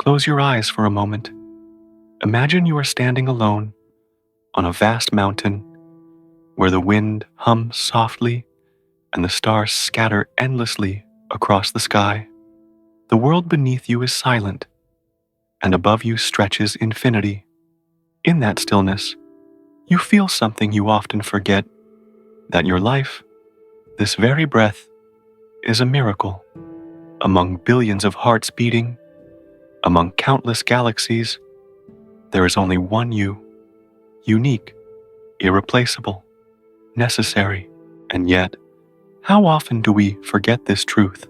Close your eyes for a moment. Imagine you are standing alone on a vast mountain where the wind hums softly and the stars scatter endlessly across the sky. The world beneath you is silent, and above you stretches infinity. In that stillness, you feel something you often forget, that your life, this very breath, is a miracle. Among billions of hearts beating, among countless galaxies, there is only one you, unique, irreplaceable, necessary. And yet, how often do we forget this truth?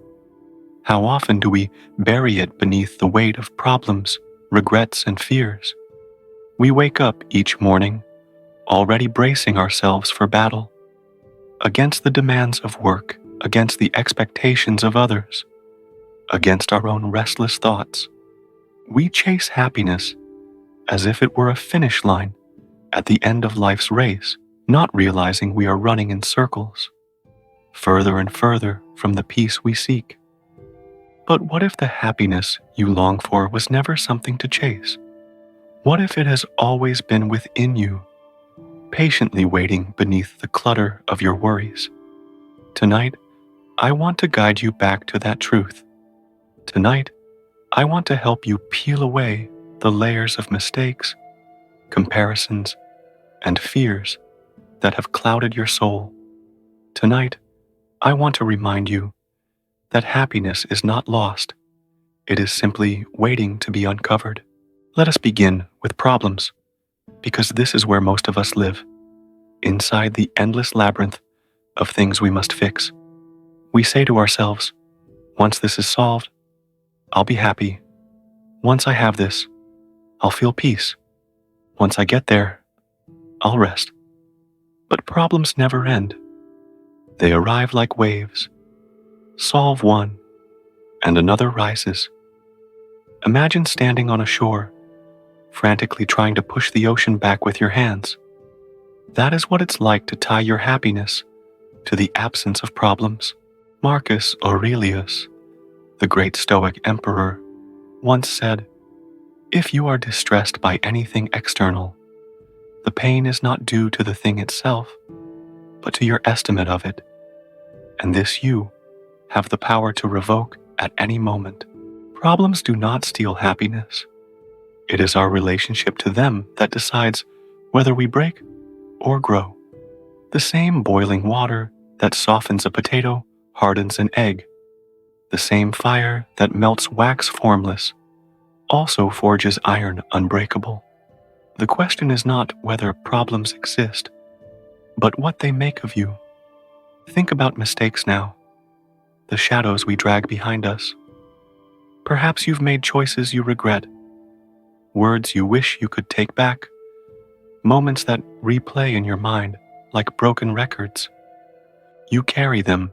How often do we bury it beneath the weight of problems, regrets, and fears? We wake up each morning already bracing ourselves for battle, against the demands of work, against the expectations of others, against our own restless thoughts. We chase happiness as if it were a finish line at the end of life's race, not realizing we are running in circles, further and further from the peace we seek. But what if the happiness you long for was never something to chase? What if it has always been within you, patiently waiting beneath the clutter of your worries? Tonight, I want to guide you back to that truth. Tonight, I want to help you peel away the layers of mistakes, comparisons, and fears that have clouded your soul. Tonight, I want to remind you that happiness is not lost. It is simply waiting to be uncovered. Let us begin with problems, because this is where most of us live, inside the endless labyrinth of things we must fix. We say to ourselves, once this is solved, I'll be happy. Once I have this, I'll feel peace. Once I get there, I'll rest. But problems never end. They arrive like waves. Solve one, and another rises. Imagine standing on a shore, frantically trying to push the ocean back with your hands. That is what it's like to tie your happiness to the absence of problems. Marcus Aurelius, the great Stoic emperor, once said, "If you are distressed by anything external, the pain is not due to the thing itself, but to your estimate of it. And this you have the power to revoke at any moment." Problems do not steal happiness. It is our relationship to them that decides whether we break or grow. The same boiling water that softens a potato hardens an egg. The same fire that melts wax formless also forges iron unbreakable. The question is not whether problems exist, but what they make of you. Think about mistakes now, the shadows we drag behind us. Perhaps you've made choices you regret, words you wish you could take back, moments that replay in your mind like broken records. You carry them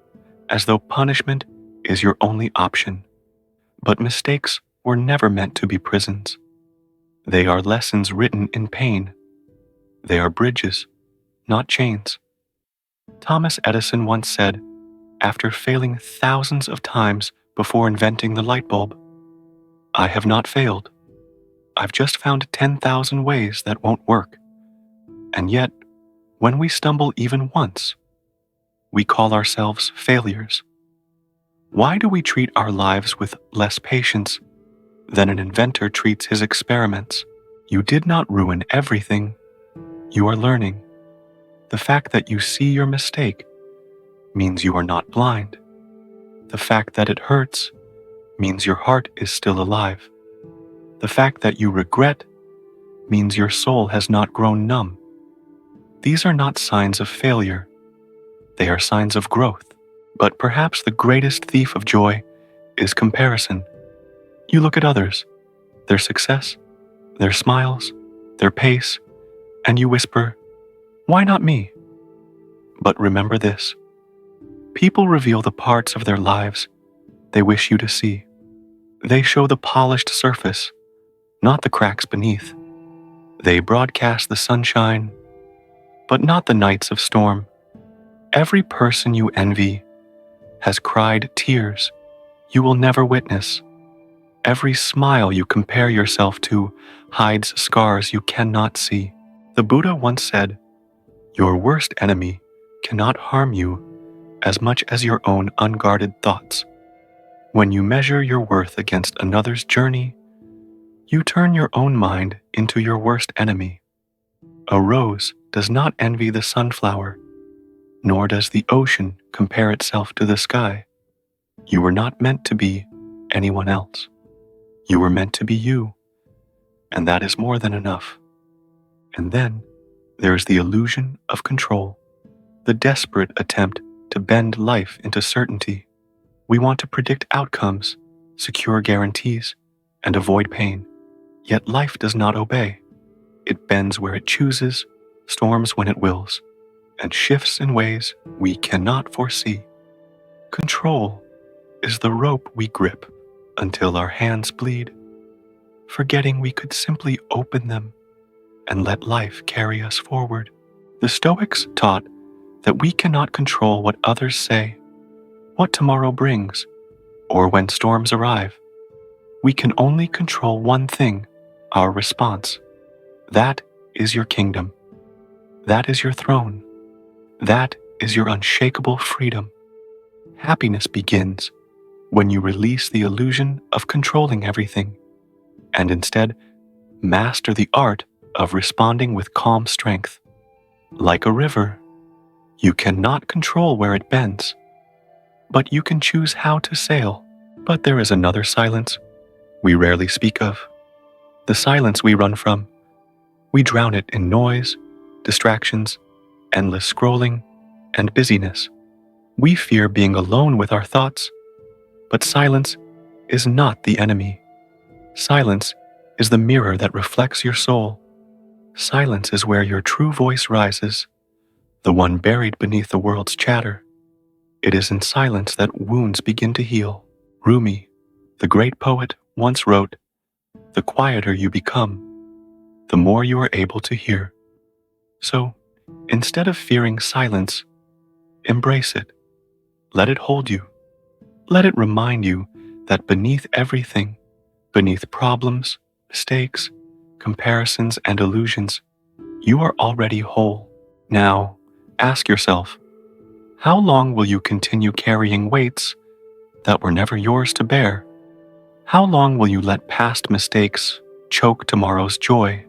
as though punishment is your only option. But mistakes were never meant to be prisons. They are lessons written in pain. They are bridges, not chains. Thomas Edison once said, after failing thousands of times before inventing the light bulb, "I have not failed. I've just found 10,000 ways that won't work." And yet, when we stumble even once, we call ourselves failures. Why do we treat our lives with less patience than an inventor treats his experiments? You did not ruin everything. You are learning. The fact that you see your mistake means you are not blind. The fact that it hurts means your heart is still alive. The fact that you regret means your soul has not grown numb. These are not signs of failure. They are signs of growth. But perhaps the greatest thief of joy is comparison. You look at others, their success, their smiles, their pace, and you whisper, "Why not me?" But remember this: people reveal the parts of their lives they wish you to see. They show the polished surface, not the cracks beneath. They broadcast the sunshine, but not the nights of storm. Every person you envy has cried tears you will never witness. Every smile you compare yourself to hides scars you cannot see. The Buddha once said, "Your worst enemy cannot harm you as much as your own unguarded thoughts." When you measure your worth against another's journey, you turn your own mind into your worst enemy. A rose does not envy the sunflower, nor does the ocean compare itself to the sky. You were not meant to be anyone else. You were meant to be you, and that is more than enough. And then there is the illusion of control, the desperate attempt to bend life into certainty. We want to predict outcomes, secure guarantees, and avoid pain. Yet life does not obey. It bends where it chooses, storms when it wills, and shifts in ways we cannot foresee. Control is the rope we grip until our hands bleed, forgetting we could simply open them and let life carry us forward. The Stoics taught that we cannot control what others say, what tomorrow brings, or when storms arrive. We can only control one thing, our response. That is your kingdom. That is your throne. That is your unshakable freedom. Happiness begins when you release the illusion of controlling everything and instead master the art of responding with calm strength. Like a river, you cannot control where it bends, but you can choose how to sail. But there is another silence we rarely speak of, the silence we run from. We drown it in noise, distractions, endless scrolling, and busyness. We fear being alone with our thoughts, but silence is not the enemy. Silence is the mirror that reflects your soul. Silence is where your true voice rises, the one buried beneath the world's chatter. It is in silence that wounds begin to heal. Rumi, the great poet, once wrote, "The quieter you become, the more you are able to hear." So, instead of fearing silence, embrace it. Let it hold you. Let it remind you that beneath everything, beneath problems, mistakes, comparisons, and illusions, you are already whole. Now, ask yourself, how long will you continue carrying weights that were never yours to bear? How long will you let past mistakes choke tomorrow's joy?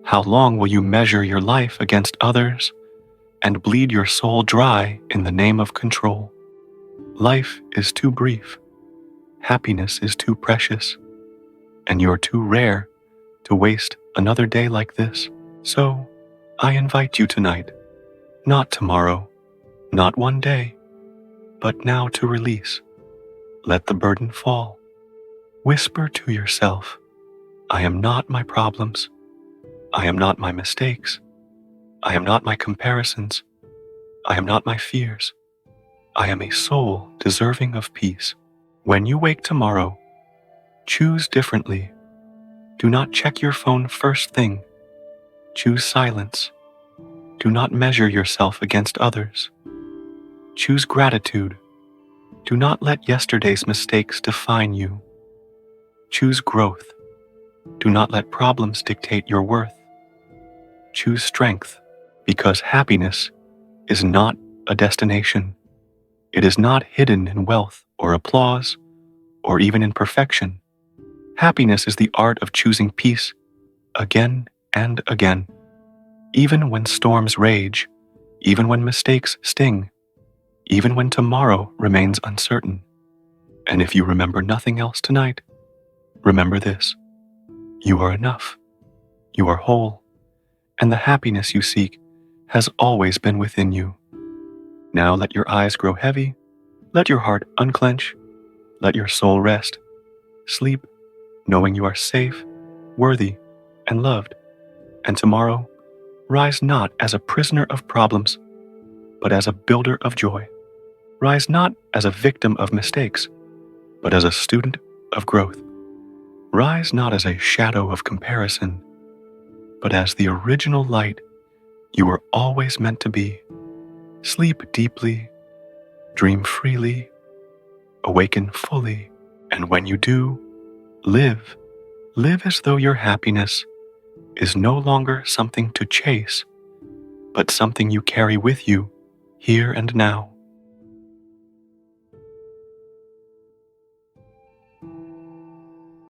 How long will you measure your life against others and bleed your soul dry in the name of control? Life is too brief. Happiness is too precious. And you're too rare to waste another day like this. So, I invite you tonight, not tomorrow, not one day, but now to release. Let the burden fall. Whisper to yourself, I am not my problems. I am not my mistakes. I am not my comparisons. I am not my fears. I am a soul deserving of peace. When you wake tomorrow, choose differently. Do not check your phone first thing. Choose silence. Do not measure yourself against others. Choose gratitude. Do not let yesterday's mistakes define you. Choose growth. Do not let problems dictate your worth. Choose strength, because happiness is not a destination. It is not hidden in wealth or applause, or even in perfection. Happiness is the art of choosing peace again and again, even when storms rage, even when mistakes sting, even when tomorrow remains uncertain. And if you remember nothing else tonight, remember this: you are enough, you are whole, and the happiness you seek has always been within you. Now let your eyes grow heavy, let your heart unclench, let your soul rest. Sleep, knowing you are safe, worthy, and loved. And tomorrow, rise not as a prisoner of problems, but as a builder of joy. Rise not as a victim of mistakes, but as a student of growth. Rise not as a shadow of comparison, but as the original light you were always meant to be. Sleep deeply, dream freely, awaken fully, and when you do, Live. Live as though your happiness is no longer something to chase, but something you carry with you here and now.